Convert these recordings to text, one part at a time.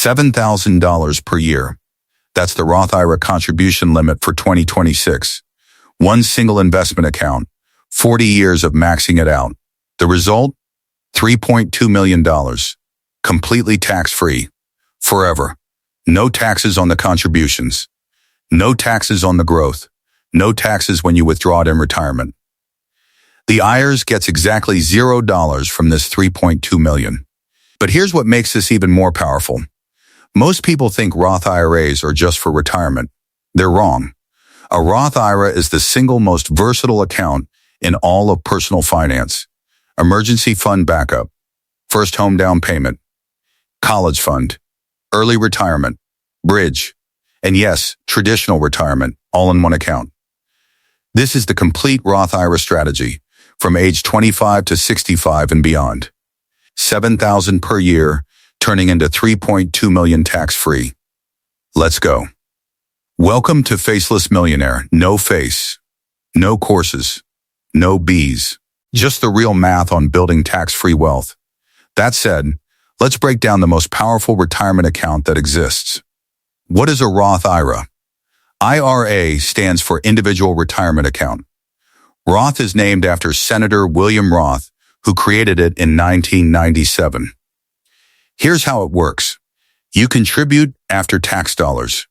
$7,000 per year. That's the Roth IRA contribution limit for 2026. One single investment account, 40 years of maxing it out. The result? $3.2 million. Completely tax-free. Forever. No taxes on the contributions. No taxes on the growth. No taxes when you withdraw it in retirement. The IRS gets exactly $0 from this $3.2 million. But here's what makes this even more powerful. Most people think Roth IRAs are just for retirement. They're wrong. A Roth IRA is the single most versatile account in all of personal finance. Emergency fund backup, first home down payment, college fund, early retirement, bridge, and yes, traditional retirement, all in one account. This is the complete Roth IRA strategy from age 25 to 65 and beyond. $7,000 per year, turning into $3.2 million tax-free. Let's go. Welcome to Faceless Millionaire. No face, no courses, no B's. Just the real math on building tax-free wealth. That said, let's break down the most powerful retirement account that exists. What is a Roth IRA? IRA stands for Individual Retirement Account. Roth is named after Senator William Roth, who created it in 1997. Here's how it works. You contribute after tax dollars.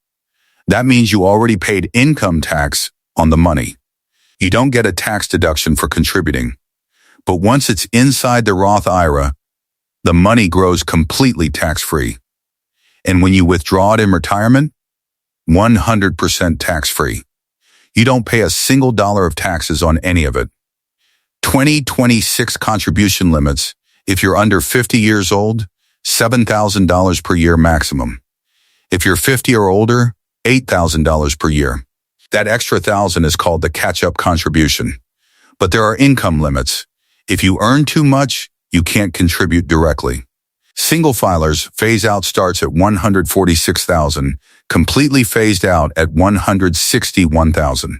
That means you already paid income tax on the money. You don't get a tax deduction for contributing. But once it's inside the Roth IRA, the money grows completely tax-free. And when you withdraw it in retirement, 100% tax-free. You don't pay a single dollar of taxes on any of it. 2026 contribution limits, if you're under 50 years old, $7,000 per year maximum. If you're 50 or older, $8,000 per year. That extra $1,000 is called the catch-up contribution. But there are income limits. If you earn too much, you can't contribute directly. Single filers phase out starts at $146,000, completely phased out at $161,000.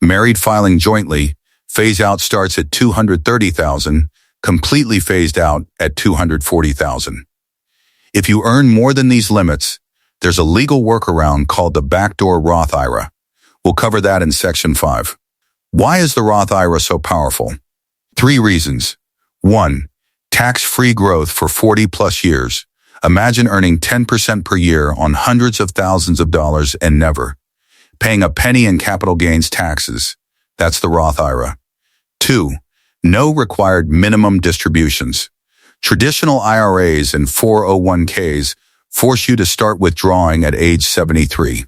Married filing jointly, phase out starts at $230,000, completely phased out at $240,000. If you earn more than these limits, there's a legal workaround called the Backdoor Roth IRA. We'll cover that in Section 5. Why is the Roth IRA so powerful? 3 reasons. 1. Tax-free growth for 40-plus years. Imagine earning 10% per year on hundreds of thousands of dollars and never paying a penny in capital gains taxes. That's the Roth IRA. 2. No required minimum distributions. Traditional IRAs and 401ks force you to start withdrawing at age 73.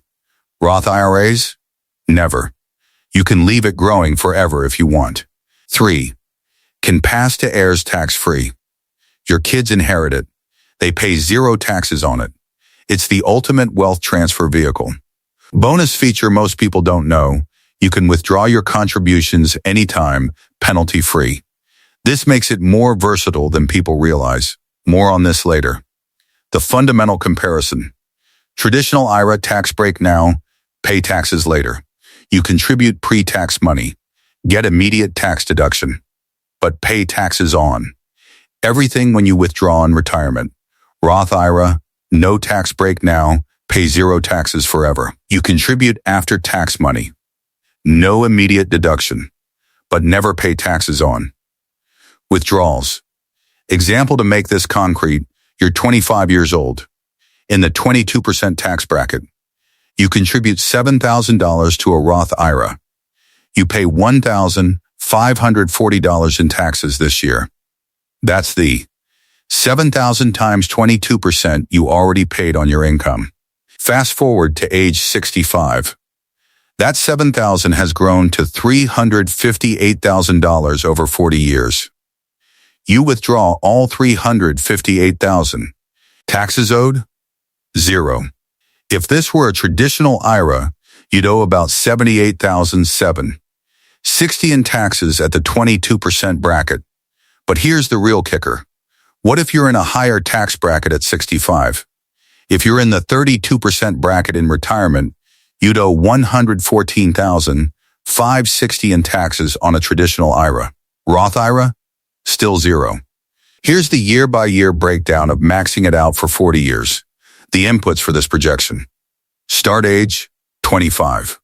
Roth IRAs? Never. You can leave it growing forever if you want. 3. Can pass to heirs tax-free. Your kids inherit it. They pay 0 taxes on it. It's the ultimate wealth transfer vehicle. Bonus feature most people don't know, you can withdraw your contributions anytime, penalty-free. This makes it more versatile than people realize. More on this later. The fundamental comparison. Traditional IRA tax break now, pay taxes later. You contribute pre-tax money, get immediate tax deduction, but pay taxes on everything when you withdraw in retirement. Roth IRA, no tax break now, pay 0 taxes forever. You contribute after tax money. No immediate deduction, but never pay taxes on. Withdrawals. Example to make this concrete, you're 25 years old. In the 22% tax bracket, you contribute $7,000 to a Roth IRA. You pay $1,540 in taxes this year. That's the $7,000 times 22% you already paid on your income. Fast forward to age 65. That $7,000 has grown to $358,000 over 40 years. You withdraw all $358,000. Taxes owed? 0. If this were a traditional IRA, you'd owe about $78,007. 60 in taxes at the 22% bracket. But here's the real kicker. What if you're in a higher tax bracket at 65? If you're in the 32% bracket in retirement, you'd owe $114,560 in taxes on a traditional IRA. Roth IRA? Still 0. Here's the year-by-year breakdown of maxing it out for 40 years. The inputs for this projection. Start age, 25.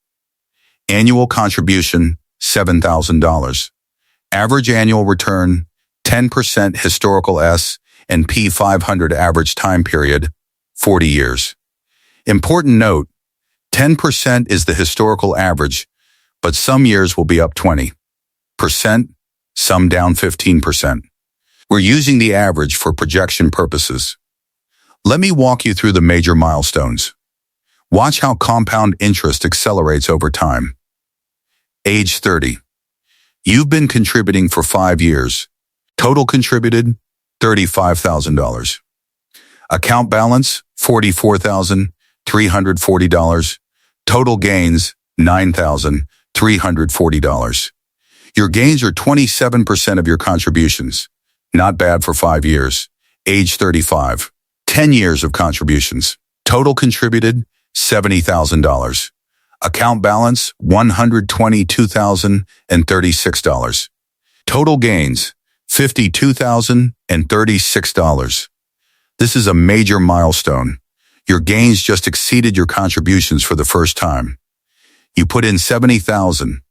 Annual contribution, $7,000. Average annual return, 10% historical S&P 500 average time period, 40 years. Important note, 10% is the historical average, but some years will be up 20%, some down 15%. We're using the average for projection purposes. Let me walk you through the major milestones. Watch how compound interest accelerates over time. Age 30. You've been contributing for 5 years. Total contributed, $35,000. Account balance, $44,340. Total gains, $9,340. Your gains are 27% of your contributions. Not bad for 5 years. Age 35. 10 years of contributions. Total contributed, $70,000. Account balance, $122,036. Total gains, $52,036. This is a major milestone. Your gains just exceeded your contributions for the first time. You put in $70,000.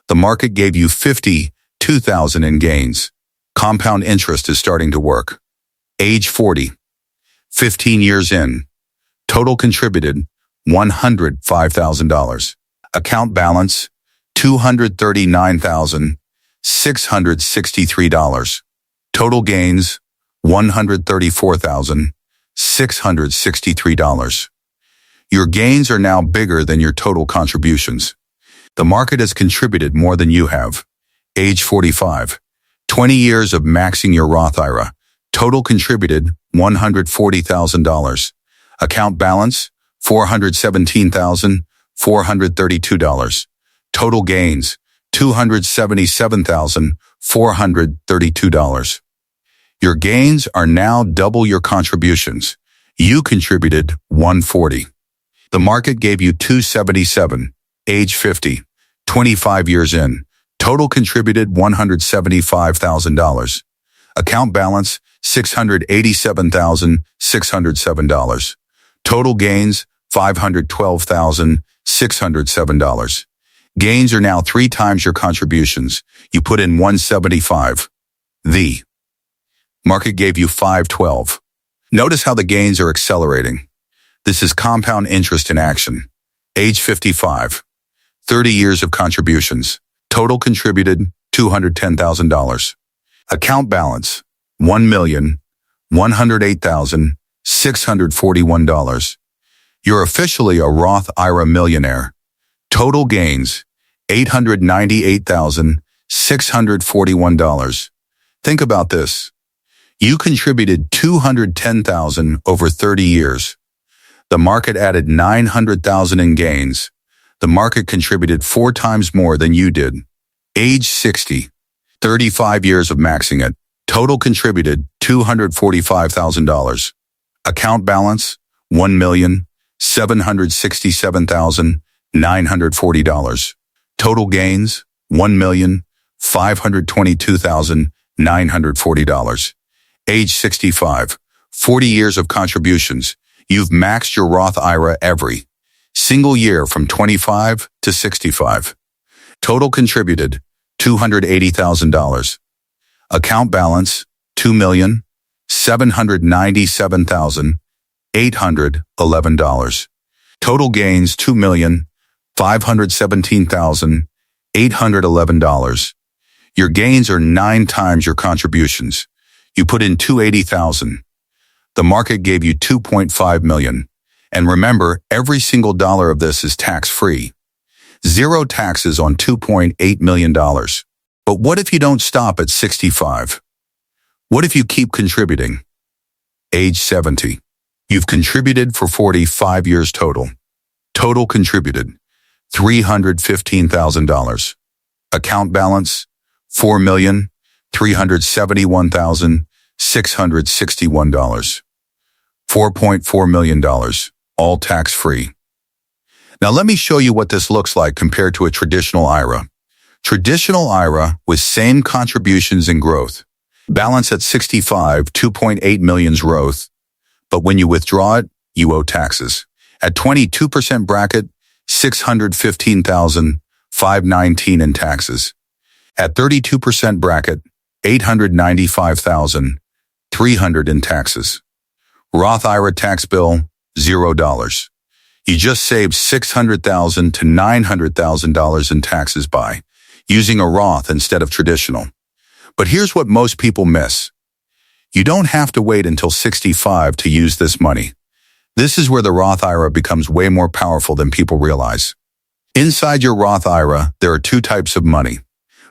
The market gave you $52,000 in gains. Compound interest is starting to work. Age 40. 15 years in. Total contributed, $105,000. Account balance, $239,663. Total gains, $134,663. Your gains are now bigger than your total contributions. The market has contributed more than you have. Age 45. 20 years of maxing your Roth IRA. Total contributed, $140,000. Account balance, $417,432. Total gains, $277,432. Your gains are now double your contributions. You contributed $140. The market gave you $277. Age 50. 25 years in. Total contributed $175,000. Account balance, $687,607. Total gains, $512,607. Gains are now 3 times your contributions. You put in $175. The market gave you $512. Notice how the gains are accelerating. This is compound interest in action. Age 55. 30 years of contributions. Total contributed $210,000. Account balance, $1,108,641. You're officially a Roth IRA millionaire. Total gains, $898,641. Think about this. You contributed $210,000 over 30 years. The market added $900,000 in gains. The market contributed 4 times more than you did. Age 60. 35 years of maxing it. Total contributed $245,000. Account balance, $1,767,940. Total gains, $1,522,940. Age 65. 40 years of contributions. You've maxed your Roth IRA every single year from 25 to 65. Total contributed $280,000. Account balance $2,797,811. Total gains $2,517,811. Your gains are 9 times your contributions. You put in $280,000. The market gave you $2.5 million. And remember, every single dollar of this is tax-free. 0 taxes on $2.8 million. But what if you don't stop at 65? What if you keep contributing? Age 70. You've contributed for 45 years total. Total contributed $315,000. Account balance $4,371,661. $4.4 million, all tax-free. Now let me show you what this looks like compared to a traditional IRA. Traditional IRA with same contributions and growth. Balance at 65, $2.8 million's growth. But when you withdraw it, you owe taxes. At 22% bracket, $615,519 in taxes. At 32% bracket, $895,300 in taxes. Roth IRA tax bill, $0. You just saved $600,000 to $900,000 in taxes by using a Roth instead of traditional. But here's what most people miss. You don't have to wait until 65 to use this money. This is where the Roth IRA becomes way more powerful than people realize. Inside your Roth IRA, there are two types of money.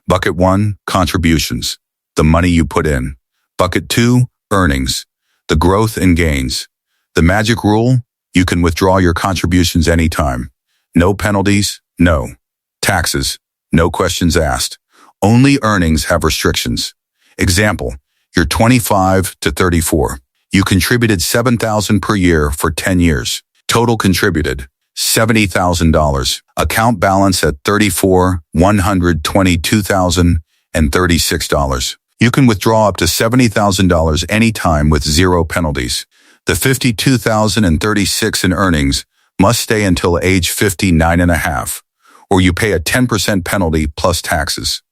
Bucket 1, contributions, the money you put in. Bucket 2, earnings, the growth and gains. The magic rule, you can withdraw your contributions anytime. No penalties, no taxes, no questions asked. Only earnings have restrictions. Example, you're 25 to 34. You contributed $7,000 per year for 10 years. Total contributed $70,000. Account balance at 34, $122,036. You can withdraw up to $70,000 anytime with zero penalties. The $52,036 in earnings must stay until age 59 and a half, or you pay a 10% penalty plus taxes.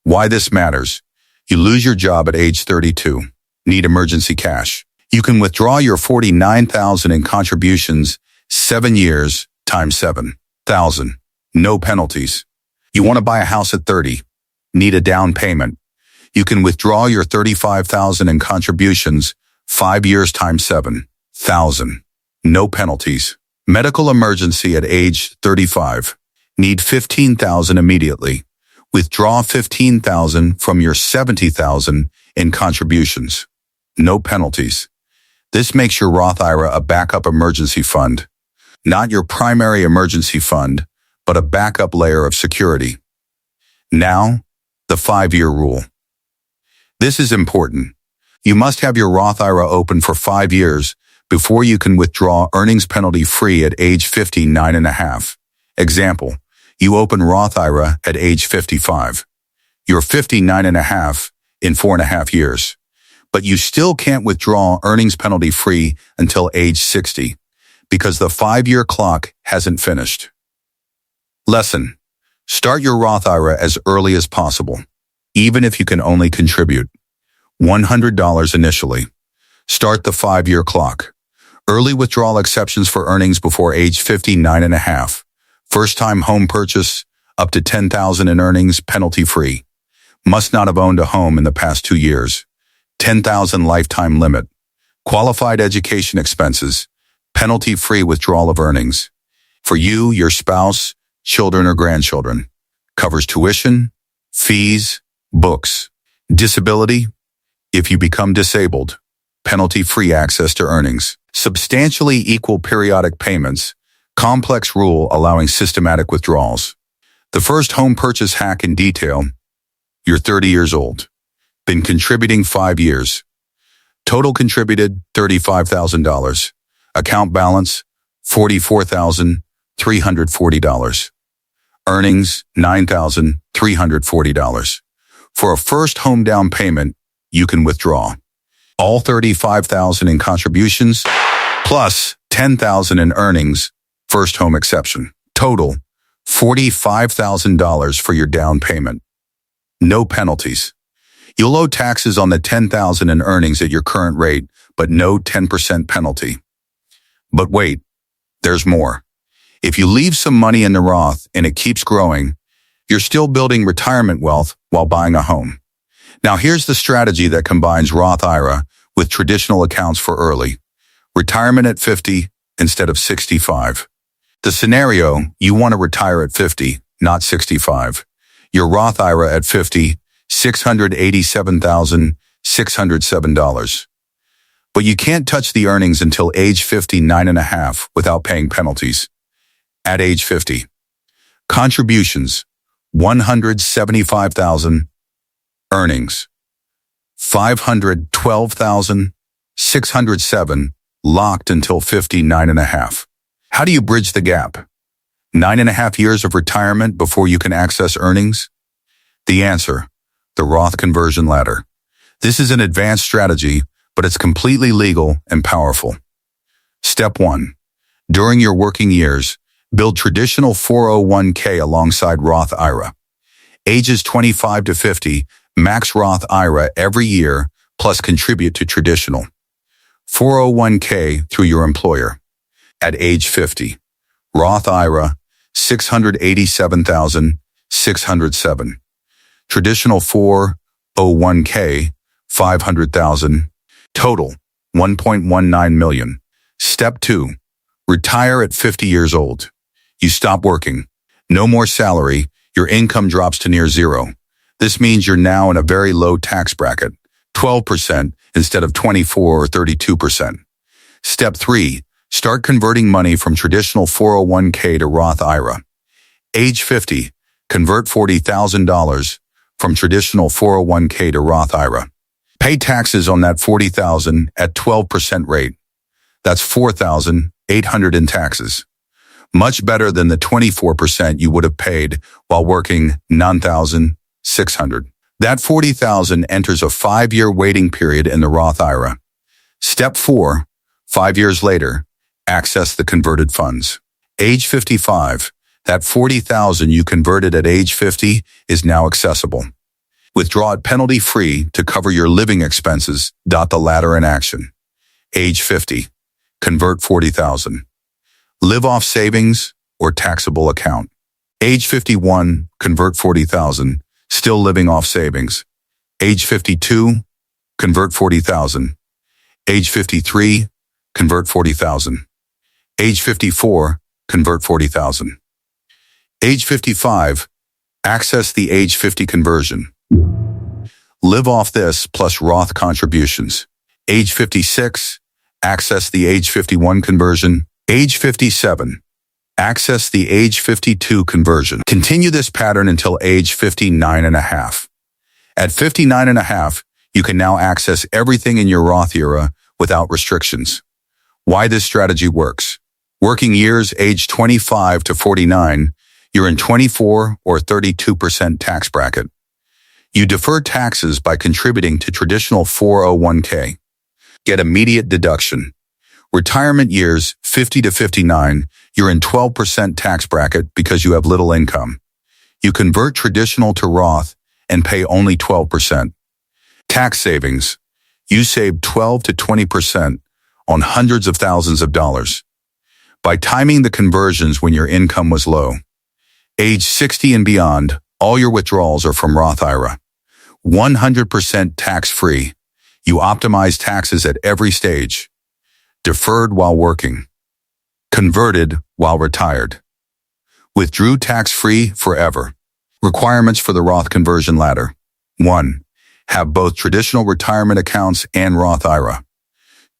Why this matters? You lose your job at age 32. Need emergency cash. You can withdraw your $49,000 in contributions 7 years times 7,000. No penalties. You want to buy a house at 30. Need a down payment. You can withdraw your $35,000 in contributions 5 years times 7,000. No penalties. Medical emergency at age 35. Need $15,000 immediately. Withdraw $15,000 from your $70,000 in contributions. No penalties. This makes your Roth IRA a backup emergency fund. Not your primary emergency fund, but a backup layer of security. Now, the 5-year rule. This is important. You must have your Roth IRA open for 5 years before you can withdraw earnings penalty free at age 59 and a half. Example, you open Roth IRA at age 55. You're 59 and a half in 4.5 years. But you still can't withdraw earnings penalty free until age 60 because the 5-year clock hasn't finished. Lesson: start your Roth IRA as early as possible, even if you can only contribute $100 initially. Start the 5-year clock. Early withdrawal exceptions for earnings before age 59 and a half. First-time home purchase, up to $10,000 in earnings, penalty-free. Must not have owned a home in the past 2 years. $10,000 lifetime limit. Qualified education expenses. Penalty-free withdrawal of earnings. For you, your spouse, children, or grandchildren. Covers tuition, fees, books. Disability. If you become disabled. Penalty-free access to earnings. Substantially equal periodic payments. Complex rule allowing systematic withdrawals. The first home purchase hack in detail. You're 30 years old. Been contributing 5 years. Total contributed $35,000. Account balance $44,340. Earnings $9,340. For a first home down payment, you can withdraw all $35,000 in contributions plus $10,000 in earnings, first home exception. Total $45,000 for your down payment. No penalties. You'll owe taxes on the $10,000 in earnings at your current rate, but no 10% penalty. But wait, there's more. If you leave some money in the Roth and it keeps growing, you're still building retirement wealth while buying a home. Now here's the strategy that combines Roth IRA with traditional accounts for early. Retirement at 50 instead of 65. The scenario, you want to retire at 50, not 65. Your Roth IRA at 50, $687,607. But you can't touch the earnings until age 59 and a half without paying penalties. At age 50. Contributions, $175,000. Earnings, $512,607, locked until 59 and a half. How do you bridge the gap? 9.5 years of retirement before you can access earnings? The answer, the Roth conversion ladder. This is an advanced strategy, but it's completely legal and powerful. Step 1. During your working years, build traditional 401k alongside Roth IRA. Ages 25 to 50, max Roth IRA every year, plus contribute to traditional 401k through your employer. At age 50, Roth IRA, $687,607. Traditional 401k, $500,000. Total, $1.19 million. Step 2. Retire at 50 years old. You stop working. No more salary. Your income drops to near zero. This means you're now in a very low tax bracket, 12% instead of 24 or 32%. Step 3. Start converting money from traditional 401k to Roth IRA. Age 50. Convert $40,000 from traditional 401k to Roth IRA. Pay taxes on that $40,000 at 12% rate. That's $4,800 in taxes. Much better than the 24% you would have paid while working $9,600. That $40,000 enters a 5-year waiting period in the Roth IRA. Step 4. 5 years later, access the converted funds. Age 55. That $40,000 you converted at age 50 is now accessible. Withdraw it penalty-free to cover your living expenses. The latter in action. Age 50. Convert $40,000. Live off savings or taxable account. Age 51. Convert $40,000. Still living off savings. Age 52. Convert $40,000. Age 53. Convert $40,000. Age 54. Convert $40,000. Age 55. Access the age 50 conversion. Live off this plus Roth contributions. Age 56. Access the age 51 conversion. Age 57. Access the age 52 conversion. Continue this pattern until age 59 and a half. At 59 and a half, you can now access everything in your Roth IRA without restrictions. Why this strategy works. Working years age 25 to 49, you're in 24 or 32% tax bracket. You defer taxes by contributing to traditional 401k. Get immediate deduction. Retirement years 50 to 59, you're in 12% tax bracket because you have little income. You convert traditional to Roth and pay only 12%. Tax savings. You save 12 to 20% on hundreds of thousands of dollars. By timing the conversions when your income was low. Age 60 and beyond, all your withdrawals are from Roth IRA. 100% tax-free. You optimize taxes at every stage. Deferred while working. Converted while retired. Withdrew tax-free forever. Requirements for the Roth conversion ladder. 1. Have both traditional retirement accounts and Roth IRA.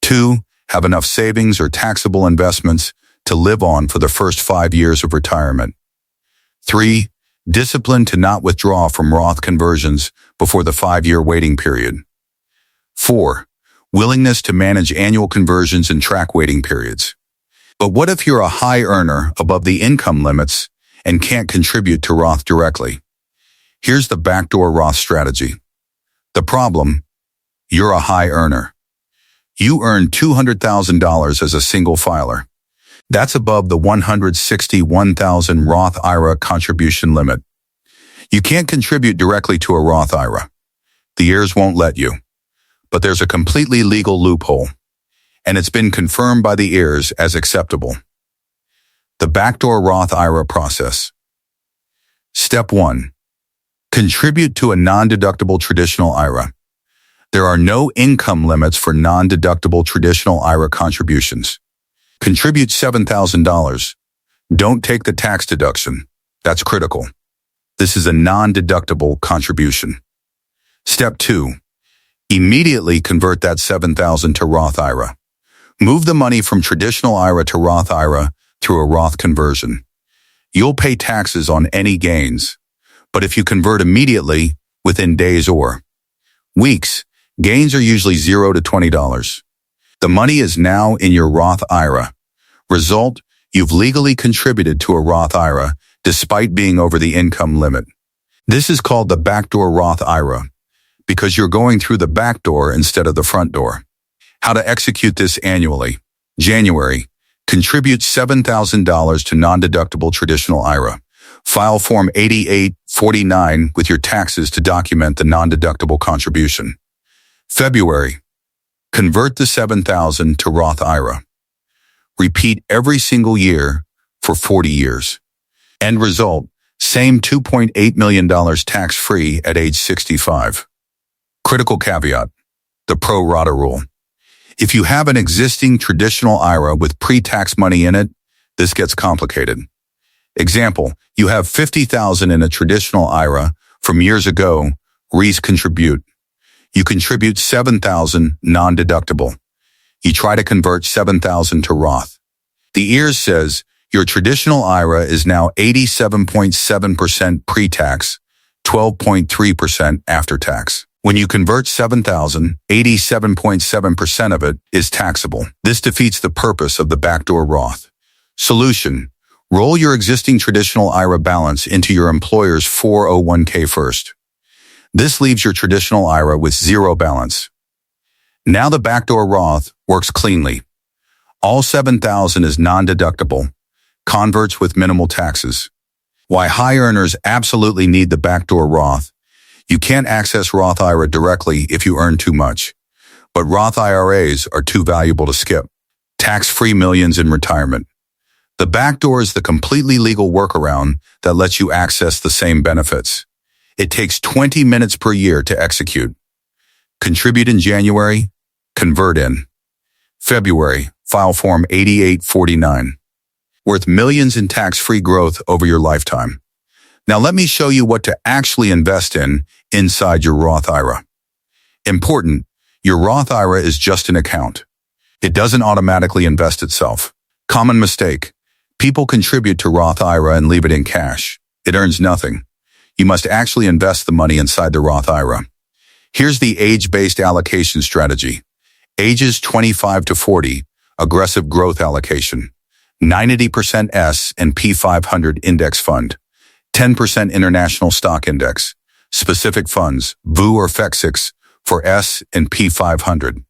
2. Have enough savings or taxable investments to live on for the first 5 years of retirement. 3. Discipline to not withdraw from Roth conversions before the 5-year waiting period. 4. Willingness to manage annual conversions and track waiting periods. But what if you're a high earner above the income limits and can't contribute to Roth directly? Here's the backdoor Roth strategy. The problem: you're a high earner. You earn $200,000 as a single filer. That's above the $161,000 Roth IRA contribution limit. You can't contribute directly to a Roth IRA. The heirs won't let you. But there's a completely legal loophole, and it's been confirmed by the heirs as acceptable. The backdoor Roth IRA process. Step 1. Contribute to a non-deductible traditional IRA. There are no income limits for non-deductible traditional IRA contributions. Contribute $7,000. Don't take the tax deduction. That's critical. This is a non-deductible contribution. Step 2. Immediately convert that $7,000 to Roth IRA. Move the money from traditional IRA to Roth IRA through a Roth conversion. You'll pay taxes on any gains, but if you convert immediately, within days or weeks, gains are usually $0 to $20. The money is now in your Roth IRA. Result, you've legally contributed to a Roth IRA despite being over the income limit. This is called the backdoor Roth IRA because you're going through the back door instead of the front door. How to execute this annually. January, contribute $7,000 to non-deductible traditional IRA. File Form 8849 with your taxes to document the non-deductible contribution. February, convert the $7,000 to Roth IRA. Repeat every single year for 40 years. End result, same $2.8 million tax-free at age 65. Critical caveat, the pro rata rule. If you have an existing traditional IRA with pre-tax money in it, this gets complicated. Example, you have $50,000 in a traditional IRA from years ago, contribute. You contribute $7,000 non-deductible. You try to convert $7,000 to Roth. The IRS says your traditional IRA is now 87.7% pre-tax, 12.3% after tax. When you convert $7,000, 87.7% of it is taxable. This defeats the purpose of the backdoor Roth. Solution: roll your existing traditional IRA balance into your employer's 401k first. This leaves your traditional IRA with zero balance. Now the backdoor Roth works cleanly. All $7,000 is non-deductible, converts with minimal taxes. Why high earners absolutely need the backdoor Roth: you can't access Roth IRA directly if you earn too much, but Roth IRAs are too valuable to skip. Tax-free millions in retirement. The backdoor is the completely legal workaround that lets you access the same benefits. It takes 20 minutes per year to execute. Contribute in January, convert in February. File Form 8849. Worth millions in tax-free growth over your lifetime. Now let me show you what to actually invest in inside your Roth IRA. Important, your Roth IRA is just an account. It doesn't automatically invest itself. Common mistake. People contribute to Roth IRA and leave it in cash. It earns nothing. You must actually invest the money inside the Roth IRA. Here's the age-based allocation strategy. Ages 25 to 40, aggressive growth allocation. 90% S&P 500 index fund. 10% international stock index. Specific funds, VU or FEXIX for S&P 500.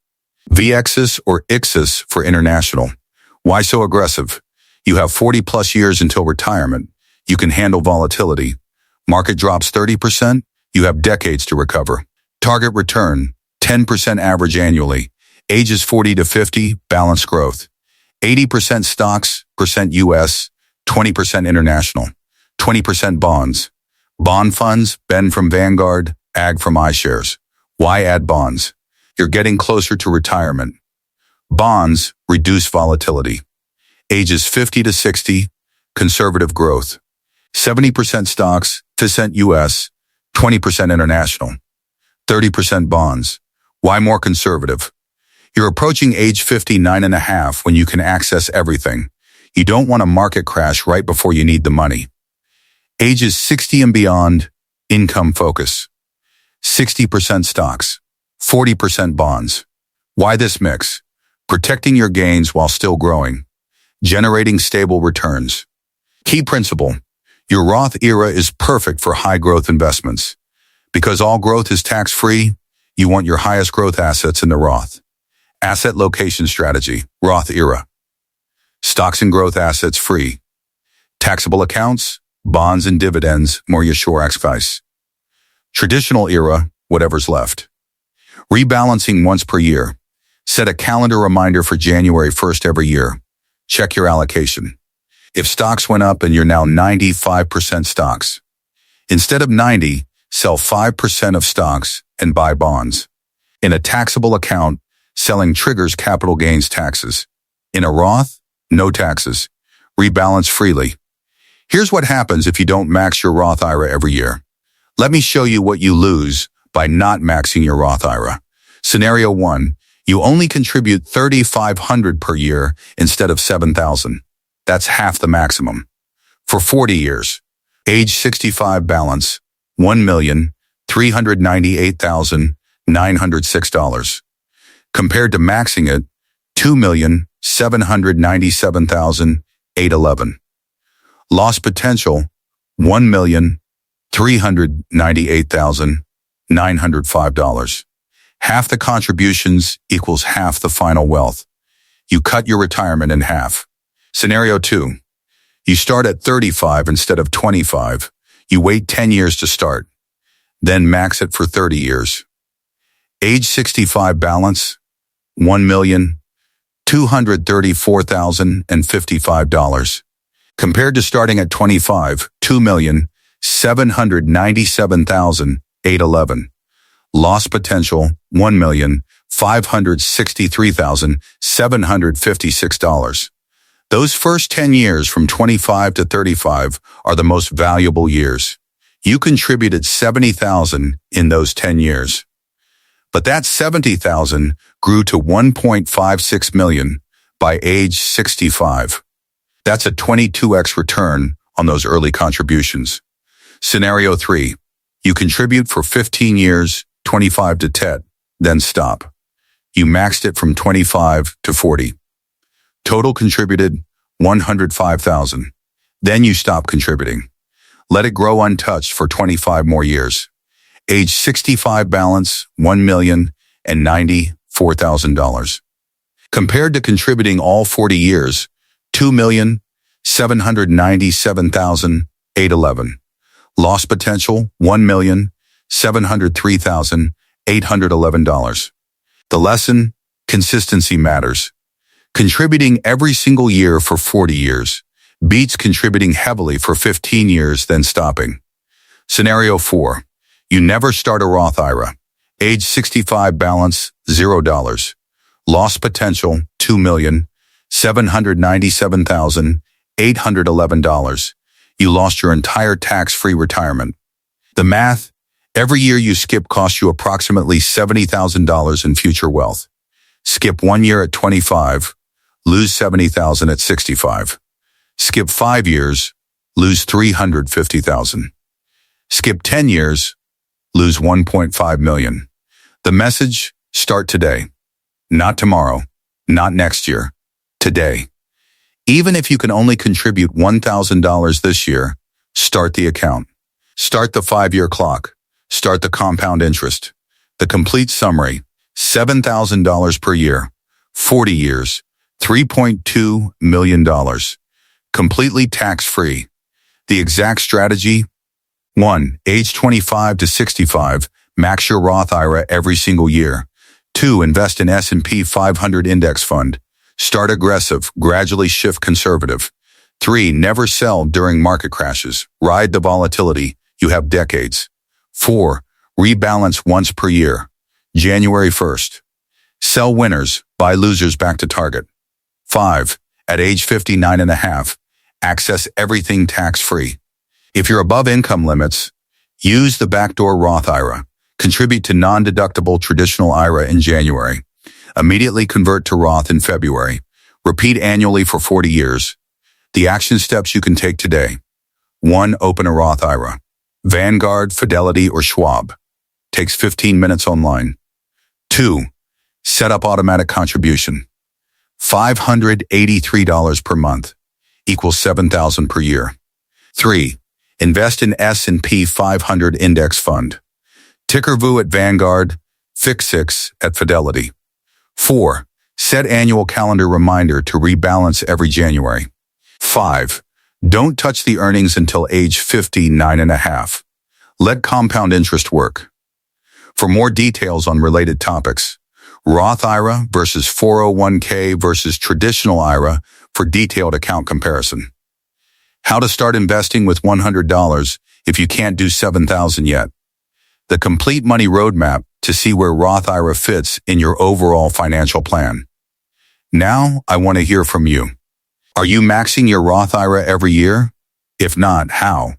VXIS or IXIS for international. Why so aggressive? You have 40 plus years until retirement. You can handle volatility. Market drops 30%, you have decades to recover. Target return, 10% average annually. Ages 40 to 50, balanced growth. 80% stocks, percent US, 20% international. 20% bonds. Bond funds, Ben from Vanguard, Ag from iShares. Why add bonds? You're getting closer to retirement. Bonds reduce volatility. Ages 50 to 60, conservative growth. 70% stocks, 10% US, 20% international. 30% bonds. Why more conservative? You're approaching age 59 and a half when you can access everything. You don't want a market crash right before you need the money. Ages 60 and beyond, income focus. 60% stocks, 40% bonds. Why this mix? Protecting your gains while still growing. Generating stable returns. Key principle. Your Roth IRA is perfect for high-growth investments. Because all growth is tax-free, you want your highest growth assets in the Roth. Asset location strategy, Roth IRA. Stocks and growth assets free. Taxable accounts, bonds and dividends, more your sure exercise. Traditional IRA, whatever's left. Rebalancing once per year. Set a calendar reminder for January 1st every year. Check your allocation. If stocks went up and you're now 95% stocks. Instead of 90, sell 5% of stocks and buy bonds. In a taxable account, selling triggers capital gains taxes. In a Roth, no taxes. Rebalance freely. Here's what happens if you don't max your Roth IRA every year. Let me show you what you lose by not maxing your Roth IRA. Scenario 1, you only contribute $3,500 per year instead of $7,000. That's half the maximum. For 40 years, age 65 balance, $1,398,906. Compared to maxing it, $2,797,811. Loss potential, $1,398,905. Half the contributions equals half the final wealth. You cut your retirement in half. Scenario 2. You start at 35 instead of 25. You wait 10 years to start. Then max it for 30 years. Age 65 balance, $1,234,055. Compared to starting at 25, $2,797,811. Loss potential, $1,563,756. Those first 10 years from 25 to 35 are the most valuable years. You contributed $70,000 in those 10 years. But that $70,000 grew to $1.56 million by age 65. That's a 22x return on those early contributions. Scenario 3. You contribute for 15 years, 25 to 10, then stop. You maxed it from 25 to 40. Total contributed $105,000. Then you stop contributing. Let it grow untouched for 25 more years. Age 65 balance, $1,094,000. Compared to contributing all 40 years, $2,797,811. Loss potential, $1,703,811. The lesson, consistency matters. Contributing every single year for 40 years beats contributing heavily for 15 years, then stopping. Scenario 4. You never start a Roth IRA. Age 65 balance, $0. Loss potential, $2,797,811. You lost your entire tax-free retirement. The math, every year you skip costs you approximately $70,000 in future wealth. Skip 1 year at 25, lose $70,000 at 65. Skip 5 years, lose $350,000. Skip 10 years, lose $1.5 million. The message, start today. Not tomorrow, not next year, today. Even if you can only contribute $1,000 this year, start the account. Start the 5-year clock. Start the compound interest. The complete summary, $7,000 per year, 40 years, $3.2 million. Completely tax-free. The exact strategy? 1. Age 25 to 65, max your Roth IRA every single year. 2. Invest in S&P 500 index fund. Start aggressive, gradually shift conservative. 3. Never sell during market crashes. Ride the volatility. You have decades. 4. Rebalance once per year. January 1st. Sell winners, buy losers back to target. 5. At age 59 and a half, access everything tax-free. If you're above income limits, use the Backdoor Roth IRA. Contribute to non-deductible Traditional IRA in January. Immediately convert to Roth in February. Repeat annually for 40 years. The action steps you can take today. 1. Open a Roth IRA. Vanguard, Fidelity, or Schwab. Takes 15 minutes online. 2. Set up automatic contribution. $583 per month. Equals $7,000 per year. 3. Invest in S&P 500 index fund. Ticker VU at Vanguard, FIX6 at Fidelity. 4. Set annual calendar reminder to rebalance every January. 5. Don't touch the earnings until age 59 and a half. Let compound interest work. For more details on related topics, Roth IRA versus 401k versus Traditional IRA for detailed account comparison. How to start investing with $100 if you can't do $7,000 yet. The complete money roadmap to see where Roth IRA fits in your overall financial plan. Now, I want to hear from you. Are you maxing your Roth IRA every year? If not, how?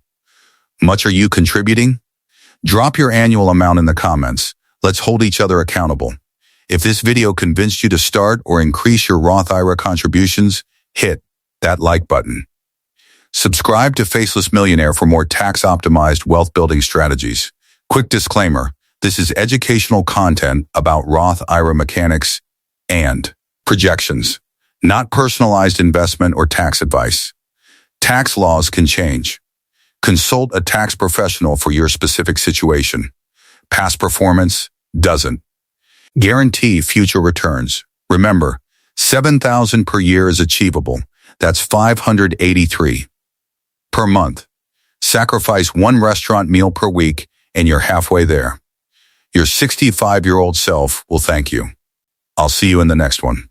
Much are you contributing? Drop your annual amount in the comments. Let's hold each other accountable. If this video convinced you to start or increase your Roth IRA contributions, hit that like button. Subscribe to Faceless Millionaire for more tax-optimized wealth-building strategies. Quick disclaimer, this is educational content about Roth IRA mechanics and projections, not personalized investment or tax advice. Tax laws can change. Consult a tax professional for your specific situation. Past performance doesn't guarantee future returns. Remember, $7,000 per year is achievable. That's $583 per month. Sacrifice one restaurant meal per week and you're halfway there. Your 65-year-old self will thank you. I'll see you in the next one.